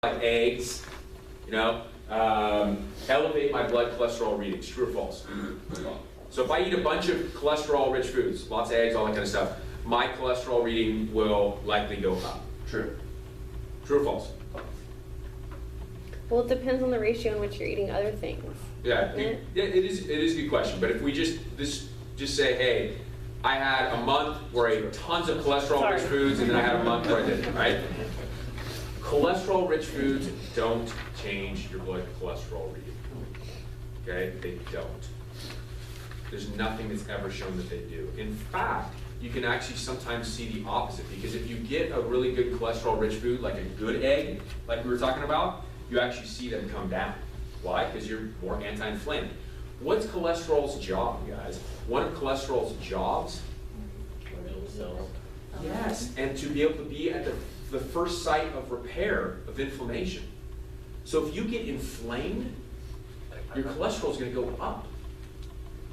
like eggs, elevate my blood cholesterol readings. True or false? So if I eat a bunch of cholesterol-rich foods, lots of eggs, all that kind of stuff, my cholesterol reading will likely go up. True. True or false? Well, it depends on the ratio in which you're eating other things. Yeah, doesn't it? it is a good question. But if we just say, hey, I had a month where I ate tons of cholesterol-rich Sorry. foods, and then I had a month where I didn't, right? Cholesterol-rich foods don't change your blood cholesterol reading. Okay, they don't. There's nothing that's ever shown that they do. In fact, you can actually sometimes see the opposite, because if you get a really good cholesterol-rich food, like a good egg, like we were talking about, you actually see them come down. Why? Because you're more anti-inflamed. What's cholesterol's job, guys? One of cholesterol's jobs? Yes, and to be able to be at the first site of repair of inflammation. So if you get inflamed, your cholesterol is going to go up.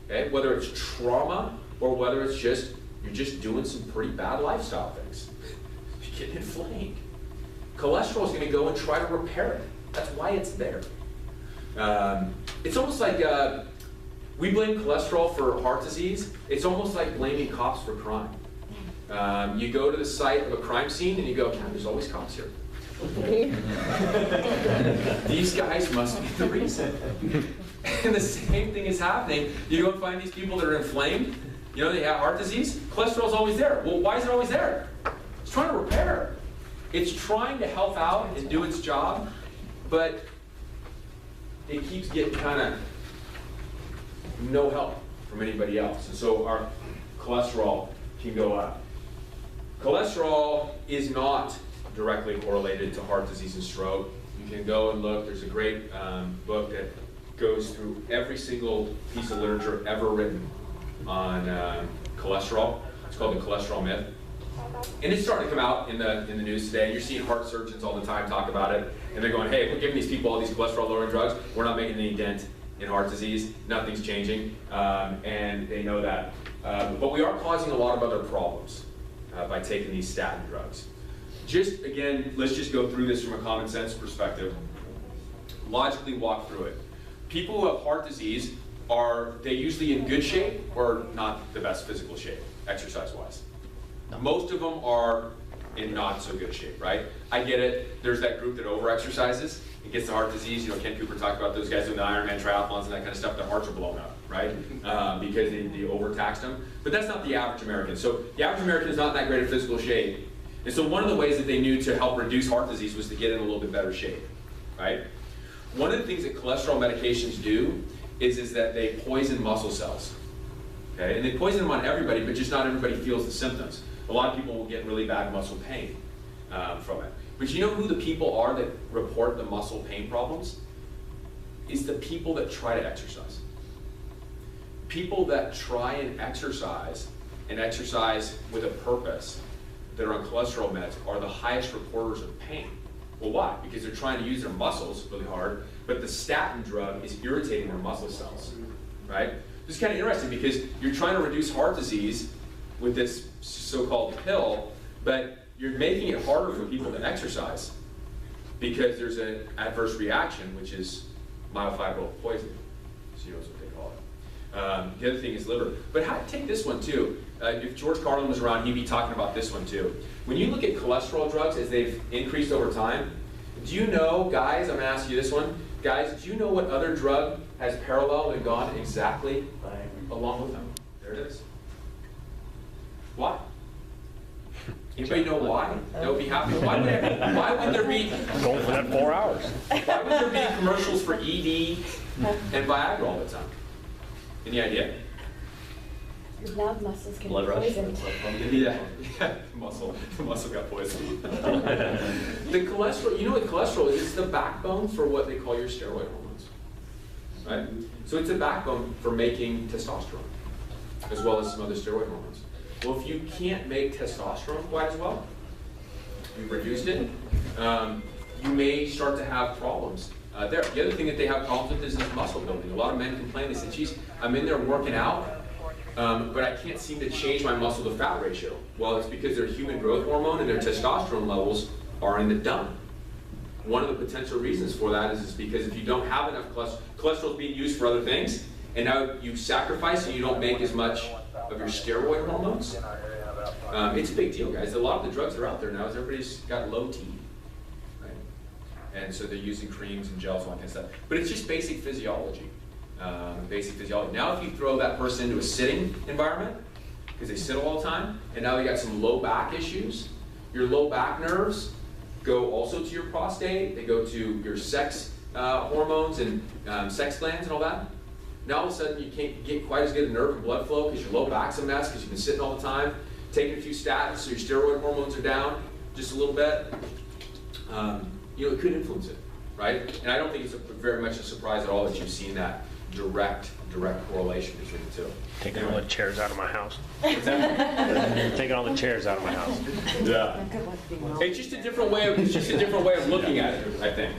Okay? Whether it's trauma or whether it's just you're just doing some pretty bad lifestyle things. You're getting inflamed. Cholesterol is going to go and try to repair it. That's why it's there. It's almost like we blame cholesterol for heart disease. It's almost like blaming cops for crime. You go to the site of a crime scene and you go, God, there's always cops here. These guys must be the reason. And the same thing is happening. You go and find these people that are inflamed. They have heart disease. Cholesterol's always there. Well, why is it always there? It's trying to repair. It's trying to help out and do its job, but it keeps getting kind of no help from anybody else. And so our cholesterol can go up. Cholesterol is not directly correlated to heart disease and stroke. You can go and look. There's a great book that goes through every single piece of literature ever written on cholesterol. It's called The Cholesterol Myth. And it's starting to come out in the news today. You're seeing heart surgeons all the time talk about it. And they're going, hey, we're giving these people all these cholesterol-lowering drugs. We're not making any dent in heart disease. Nothing's changing. And they know that. But we are causing a lot of other problems by taking these statin drugs. Just, again, let's just go through this from a common sense perspective. Logically walk through it. People who have heart disease, are they usually in good shape or not the best physical shape, exercise-wise? Most of them are in not so good shape, right? I get it. There's that group that over-exercises and gets the heart disease. Ken Cooper talked about those guys doing the Ironman triathlons and that kind of stuff. Their hearts are blown up, right? Because they overtaxed them. But that's not the average American. So the average American is not in that great of physical shape. And so one of the ways that they knew to help reduce heart disease was to get in a little bit better shape, right? One of the things that cholesterol medications do is that they poison muscle cells, okay? And they poison them on everybody, but just not everybody feels the symptoms. A lot of people will get really bad muscle pain from it. But you know who the people are that report the muscle pain problems? It's the people that try to exercise. People that try and exercise with a purpose that are on cholesterol meds are the highest reporters of pain. Well, why? Because they're trying to use their muscles really hard, but the statin drug is irritating their muscle cells, right? This is kind of interesting because you're trying to reduce heart disease with this so-called pill, but you're making it harder for people to exercise because there's an adverse reaction, which is myofibril poisoning. So you know what they call it. The other thing is liver. But take this one too. If George Carlin was around, he'd be talking about this one too. When you look at cholesterol drugs as they've increased over time, do you know, guys, I'm going to ask you this one, guys, do you know what other drug has paralleled and gone exactly along with them? There it is. Why? Anybody know why? That would be happy. Why would there be Going for that 4 hours. why would there be commercials for ED and Viagra all the time? Any idea? Your love muscles can Blood be rush. poisoned. Yeah, the muscle got poisoned. The cholesterol, you know what cholesterol is? It's the backbone for what they call your steroid hormones, right? So it's a backbone for making testosterone, as well as some other steroid hormones. Well, if you can't make testosterone quite as well, you've reduced it, you may start to have problems there. The other thing that they have problems with is this muscle building. A lot of men complain, they say, geez, I'm in there working out, but I can't seem to change my muscle to fat ratio. Well, it's because their human growth hormone and their testosterone levels are in the dump. one of the potential reasons for that is because if you don't have enough cholesterol is being used for other things, and now you sacrifice and you don't make as much of your steroid hormones. It's a big deal, guys. A lot of the drugs that are out there now is everybody's got low T, right? And so they're using creams and gels and all that kind of stuff. But it's just basic physiology. Now if you throw that person into a sitting environment, because they sit all the time, and now they got some low back issues, your low back nerves go also to your prostate, they go to your sex hormones and sex glands and all that. Now all of a sudden you can't get quite as good a nerve and blood flow because your low back's a mess because you've been sitting all the time, taking a few statins so your steroid hormones are down just a little bit. It could influence it, right? And I don't think it's very much a surprise at all that you've seen that direct correlation between the two. Taking all the chairs out of my house. What's that? Taking all the chairs out of my house. Yeah. It's just a different way of looking at it, I think.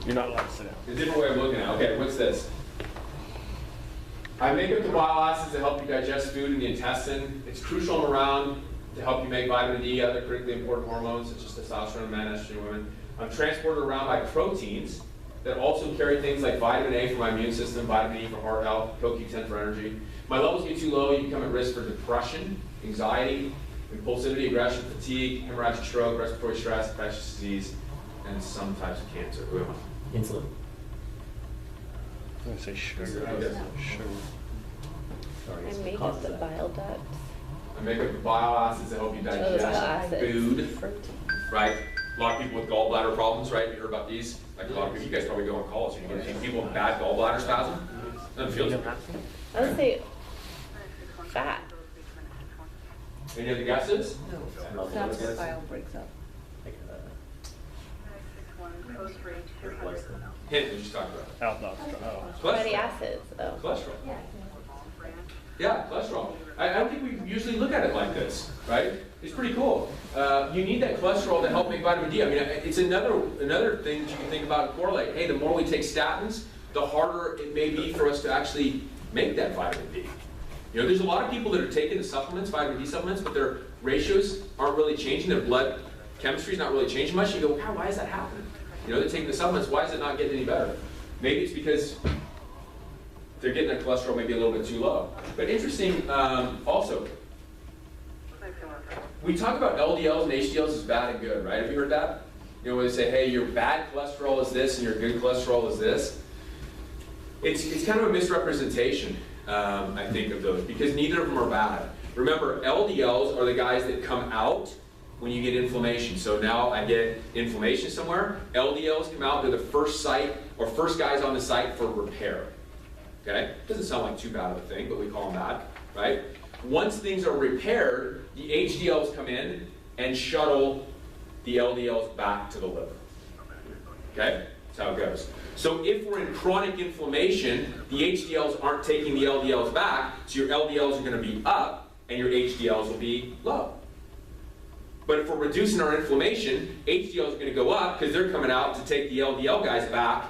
You're not allowed to sit down. A different way of looking at it. Okay, what's this? I make up the bile acids to help you digest food in the intestine. It's crucial around to help you make vitamin D, other critically important hormones such as testosterone in men, estrogen in women. I'm transported around by proteins that also carry things like vitamin A for my immune system, vitamin E for heart health, CoQ10 for energy. My levels get too low, you become at risk for depression, anxiety, impulsivity, aggression, fatigue, hemorrhagic stroke, respiratory stress, infectious disease, and some types of cancer. Who am I? Insulin. I'm gonna say sugar. Okay. Sugar. I make up the bile ducts. I make up the bile acids to help you bile digest acids. food, right? A lot of people with gallbladder problems, right? You heard about these? Like a lot of people, you guys probably go on calls, you get people with bad gallbladder spasm. Doesn't feel good. I would say fat. Any other guesses? That's what bile breaks up. Hint, we just talked about. Fatty Cholesterol. acids, though. Cholesterol. Yeah, cholesterol. I don't think we usually look at it like this, right? It's pretty cool. You need that cholesterol to help make vitamin D. I mean, it's another thing that you can think about and correlate. Hey, the more we take statins, the harder it may be for us to actually make that vitamin D. There's a lot of people that are taking the supplements, vitamin D supplements, but their ratios aren't really changing. Their blood chemistry is not really changing much. You go, wow, why is that happening? They're taking the supplements. Why is it not getting any better? Maybe it's because they're getting that cholesterol maybe a little bit too low. But interesting, also, we talk about LDLs and HDLs as bad and good, right? Have you heard that? Where they say, hey, your bad cholesterol is this and your good cholesterol is this. It's kind of a misrepresentation, I think, of those, because neither of them are bad. Remember, LDLs are the guys that come out when you get inflammation. So now I get inflammation somewhere, LDLs come out, they're the first site, or first guys on the site for repair. Okay? Doesn't sound like too bad of a thing, but we call them that, right? Once things are repaired, the HDLs come in and shuttle the LDLs back to the liver. Okay? That's how it goes. So if we're in chronic inflammation, the HDLs aren't taking the LDLs back, so your LDLs are going to be up and your HDLs will be low. But if we're reducing our inflammation, HDLs are going to go up because they're coming out to take the LDL guys back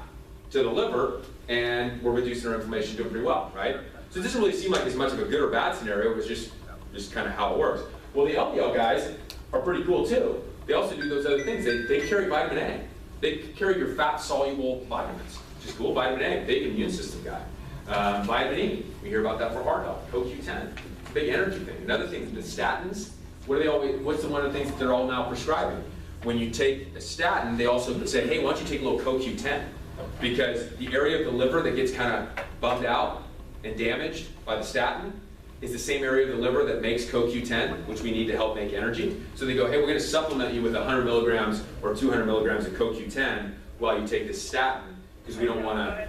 to the liver, and we're reducing our inflammation, doing pretty well, right? So it doesn't really seem like as much of a good or bad scenario, it's just kind of how it works. Well, the LDL guys are pretty cool too. They also do those other things. They carry vitamin A. They carry your fat-soluble vitamins, which is cool. Vitamin A, big immune system guy. Vitamin E, we hear about that for heart health. CoQ10, big energy thing. Another thing, the statins. What's one of the things that they're all now prescribing? When you take a statin, they also say, hey, why don't you take a little CoQ10? Because the area of the liver that gets kind of bummed out and damaged by the statin is the same area of the liver that makes CoQ10, which we need to help make energy. So they go, hey, we're going to supplement you with 100 milligrams or 200 milligrams of CoQ10 while you take this statin, because we don't want to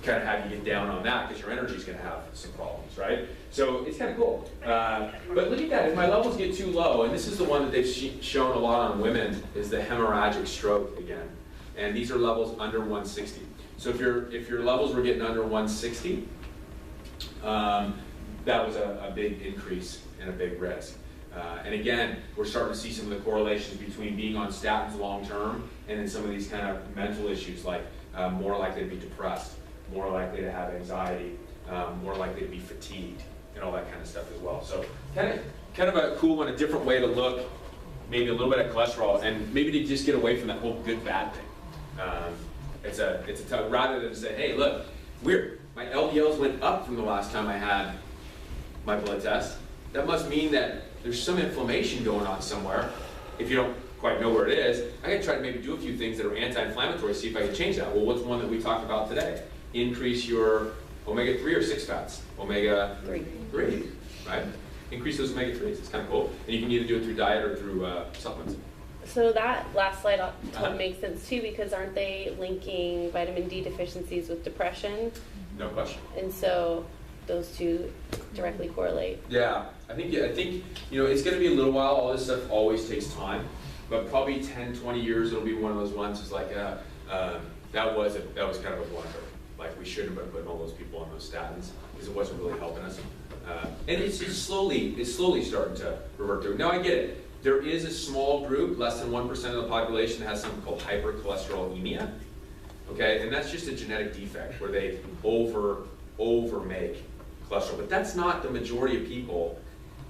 kind of have you get down on that because your energy is going to have some problems, right? So it's kind of cool. But look at that, if my levels get too low, and this is the one that they've shown a lot on women, is the hemorrhagic stroke again. And these are levels under 160. So if your levels were getting under 160, that was a big increase and a big risk. And again, we're starting to see some of the correlations between being on statins long term and then some of these kind of mental issues, like more likely to be depressed, more likely to have anxiety, more likely to be fatigued, and all that kind of stuff as well. So kind of a cool one, a different way to look maybe a little bit of cholesterol, and maybe to just get away from that whole good bad thing. It's a tough, rather than say, hey, look, weird, my LDLs went up from the last time I had my blood test. That must mean that there's some inflammation going on somewhere. If you don't quite know where it is, I gotta try to maybe do a few things that are anti-inflammatory, see if I can change that. Well, what's one that we talked about today? Increase your omega-3 or 6 fats? Omega-3, right? Increase those omega-3s, it's kind of cool. And you can either do it through diet or through supplements. So that last slide totally makes sense too, because aren't they linking vitamin D deficiencies with depression? No question. And so those two directly correlate. Yeah, I think you know, it's going to be a little while. All this stuff always takes time, but probably 10, 20 years, it'll be one of those ones. It's like that was kind of a blunder. Like, we shouldn't have been putting all those people on those statins because it wasn't really helping us. And it's slowly starting to revert to it. Now I get it. There is a small group, less than 1% of the population, that has something called hypercholesterolemia. Okay, and that's just a genetic defect where they over make cholesterol. But that's not the majority of people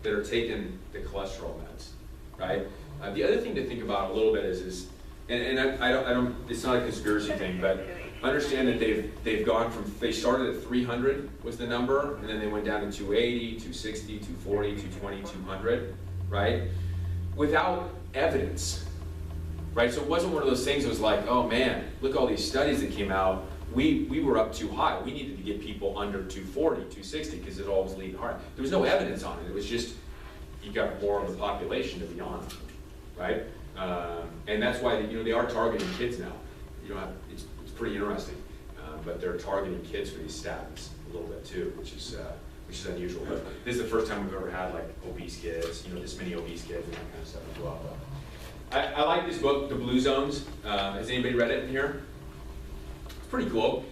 that are taking the cholesterol meds, right? The other thing to think about a little bit is I don't, it's not a conspiracy thing, but understand that they've gone from, they started at 300 was the number, and then they went down to 280, 260, 240, 220, 200, right? Without evidence, right? So it wasn't one of those things that was like, oh man, look at all these studies that came out. We were up too high. We needed to get people under 240, 260 because it always leading hard. There was no evidence on it. It was just, you got more of the population to be on, right? And that's why, you know, they are targeting kids now. You don't have, it's pretty interesting, but they're targeting kids for these statins a little bit too, which is unusual. But this is the first time we've ever had like obese kids, you know, this many obese kids and that kind of stuff as well. But I like this book, The Blue Zones. Has anybody read it in here? It's pretty cool.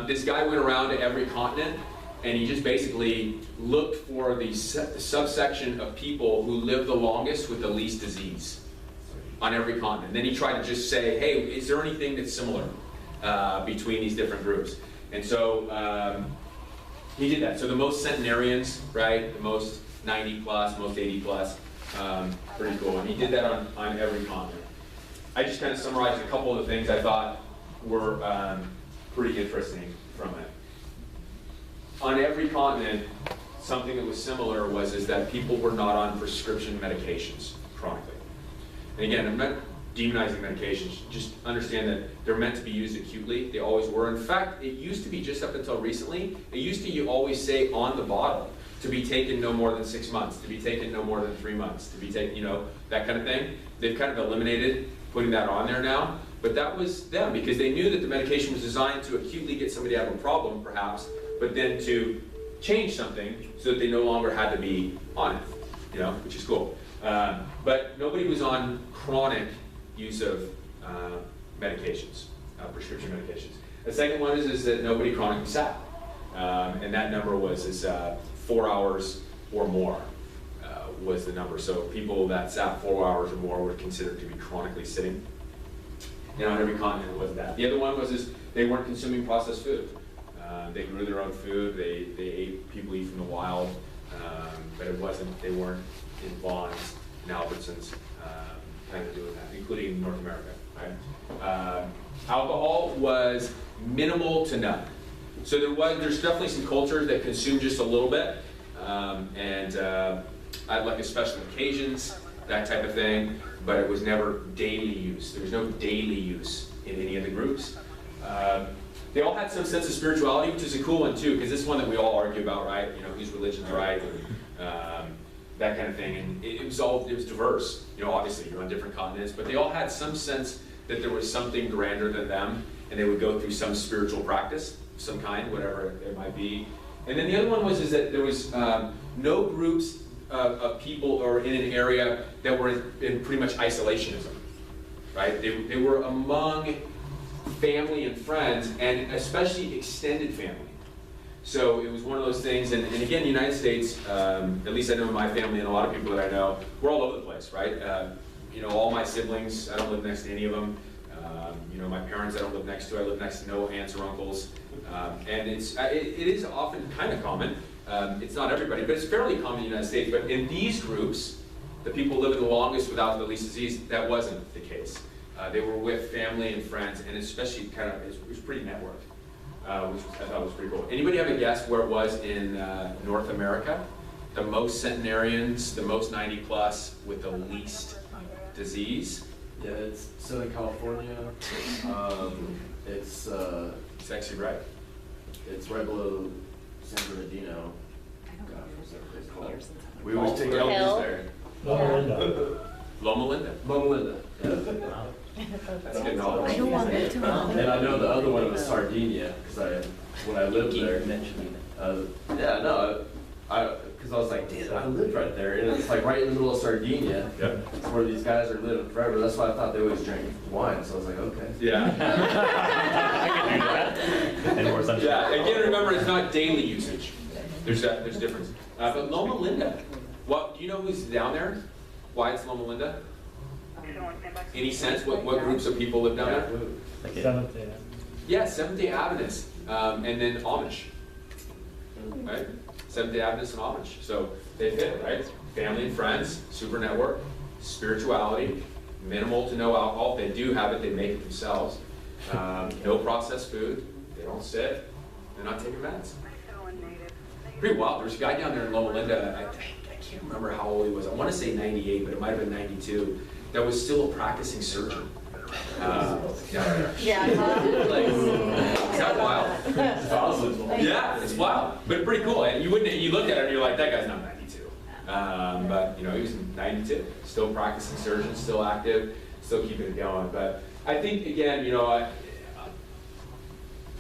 This guy went around to every continent and he just basically looked for the subsection of people who live the longest with the least disease on every continent. Then he tried to just say, hey, is there anything that's similar between these different groups? And so he did that. So the most centenarians, right? The most 90 plus, most 80 plus. Pretty cool. And he did that on every continent. I just kind of summarized a couple of the things I thought were pretty interesting from it. On every continent, something that was similar is that people were not on prescription medications chronically. And again, I'm not demonizing medications, just understand that they're meant to be used acutely. They always were. In fact, it used to be, just up until recently, it used to, you always say on the bottle, to be taken no more than 6 months, to be taken no more than 3 months, to be taken, you know, that kind of thing. They've kind of eliminated putting that on there now, but that was them because they knew that the medication was designed to acutely get somebody out of a problem, perhaps, but then to change something so that they no longer had to be on it, you know, which is cool. But nobody was on chronic use of medications, prescription medications. The second one is that nobody chronically sat, and that number was 4 hours or more was the number. So people that sat 4 hours or more were considered to be chronically sitting. And on every continent it was that. The other one was they weren't consuming processed food. They grew their own food. They ate, people eat from the wild, but they weren't in Vons and Albertsons kind of doing that, including North America, right? Alcohol was minimal to none. So there's definitely some cultures that consume just a little bit, and I'd like special occasions, that type of thing, but it was never daily use. There was no daily use in any of the groups. They all had some sense of spirituality, which is a cool one too, because this is one that we all argue about, right? You know, whose religion's right, and that kind of thing. And it was diverse. You know, obviously you're on different continents, but they all had some sense that there was something grander than them, and they would go through some spiritual practice, some kind, whatever it might be. And then the other one was that there was no groups of people or in an area that were in pretty much isolationism, right? They were among family and friends, and especially extended family. So it was one of those things, and again, the United States, at least I know my family and a lot of people that I know, we're all over the place, right? You know, all my siblings, I don't live next to any of them. You know, my parents I don't live next to, I live next to no aunts or uncles. And it is often kind of common. It's not everybody, but it's fairly common in the United States. But in these groups, the people living the longest without the least disease, that wasn't the case. They were with family and friends, and especially it was pretty networked, which I thought was pretty cool. Anybody have a guess where it was in North America? The most centenarians, the most 90 plus with the least disease? Yeah, it's Southern California. It's actually right. It's right below San Bernardino. God, what's that place called? We always always take Hill? LPs there. Loma Linda. Loma Linda. Yeah. That's good knowledge. I don't want it to run. And I know the other one was Sardinia because when I lived there. Yeah, no, because I was like, damn, I lived right there, and it's like right in the middle of Sardinia. Yep. It's where these guys are living forever. That's why I thought they always drank wine. So I was like, okay. Yeah. And more sunshine. Yeah, again, remember, it's not daily usage. There's difference. But Loma Linda, do you know who's down there? Why it's Loma Linda? Any sense what groups of people live down there? Seventh Day. Yeah, Seventh-day Adventists, and then Amish, right? Seventh-day Adventists and Amish. So they fit, right? Family and friends, super network, spirituality, minimal to no alcohol. If they do have it, they make it themselves. No processed food. They don't sit. They're not taking meds. Pretty wild. There was a guy down there in Loma Linda, I can't remember how old he was. I want to say 98, but it might have been 92, that was still a practicing surgeon. Yeah. Like, is that wild? It's awesome. Yeah, it's wild, but pretty cool. And you look at it and you're like, that guy's not 92. But he was 92, still practicing surgeon, still active, still keeping it going. But I think, again,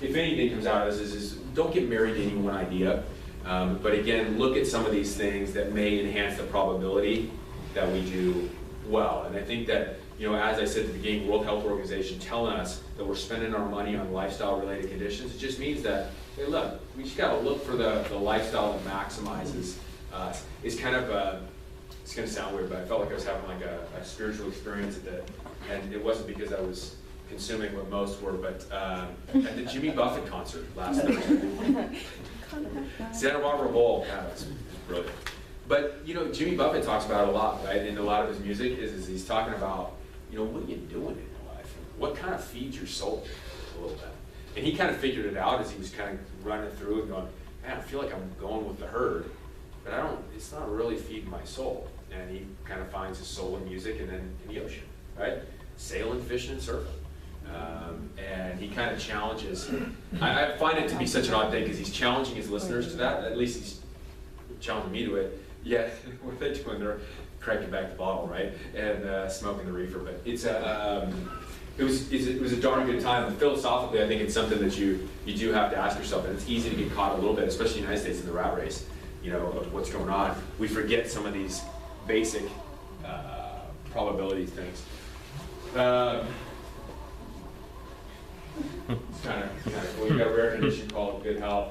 if anything comes out of this is don't get married to any one idea. But again, look at some of these things that may enhance the probability that we do well. And I think that, as I said at the beginning, World Health Organization telling us that we're spending our money on lifestyle-related conditions, it just means that, hey, look, we just got to look for the lifestyle that maximizes us. It's kind of, it's going to sound weird, but I felt like I was having like a spiritual experience and it wasn't because I was consuming what most were, but at the Jimmy Buffett concert last Thursday. Santa Barbara Bowl, yeah, it's brilliant. But Jimmy Buffett talks about it a lot, right? And a lot of his music is he's talking about, what are you doing in your life? What kind of feeds your soul a little bit? And he kind of figured it out as he was kind of running through and going, man, I feel like I'm going with the herd, but it's not really feeding my soul. And he kind of finds his soul in music and then in the ocean, right? Sailing, fishing, and surfing. And he kind of challenges, I find it to be such an odd thing because he's challenging his listeners to that, at least he's challenging me to it. Yeah, what are they doing? They're cranking back the bottle, right? And smoking the reefer. But it was a darn good time. And philosophically, I think it's something that you do have to ask yourself, and it's easy to get caught a little bit, especially in the United States in the rat race, of what's going on. We forget some of these basic probability things. It's kind of cool. You got a rare condition called good health.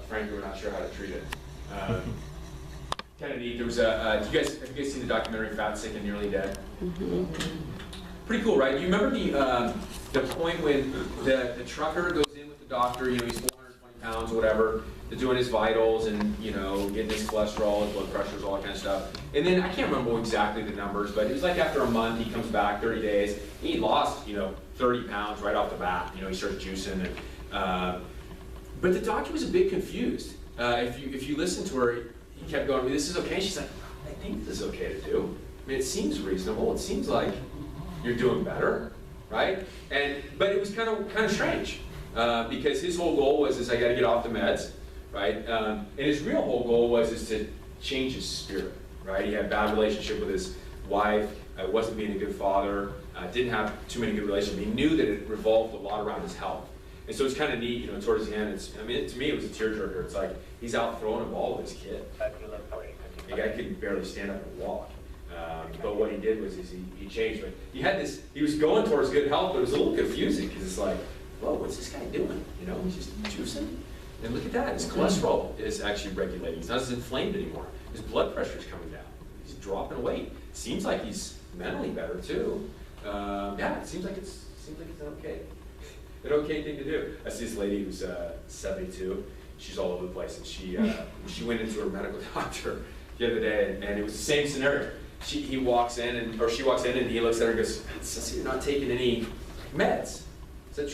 Frankly, we're not sure how to treat it. Kind of neat. There was have you guys seen the documentary Fat, Sick, and Nearly Dead? Mm-hmm. Pretty cool, right? You remember the point when the trucker goes in with the doctor, he's 420 pounds or whatever, they're doing his vitals and, getting his cholesterol, his blood pressures, all that kind of stuff. And then, I can't remember exactly the numbers, but it was like after a month, he comes back, 30 days, he lost, 30 pounds right off the bat. He starts juicing. But the doctor was a bit confused. If you listen to her, he kept going, this is okay. She's like, I think this is okay to do. I mean, it seems reasonable. It seems like you're doing better, right? But it was kind of strange because his whole goal was I got to get off the meds, right? And his real whole goal was to change his spirit, right? He had a bad relationship with his wife, wasn't being a good father, didn't have too many good relationships. He knew that it revolved a lot around his health. And so it's kind of neat, towards the end, to me it was a tearjerker. It's like he's out throwing a ball with his kid. The guy could barely stand up and walk. But what he did was he changed. But he was going towards good health, but it was a little confusing because it's like, whoa, what's this guy doing? He's just juicing. And look at that, his cholesterol is actually regulating. He's not as inflamed anymore. His blood pressure is coming down. He's dropping weight. Seems like he's mentally better too. It seems like it's an okay thing to do. I see this lady who's 72. She's all over the place, and she went into her medical doctor the other day, and it was the same scenario. he walks in, or she walks in, and he looks at her and goes, "Sissy, you're not taking any meds. Is that true?"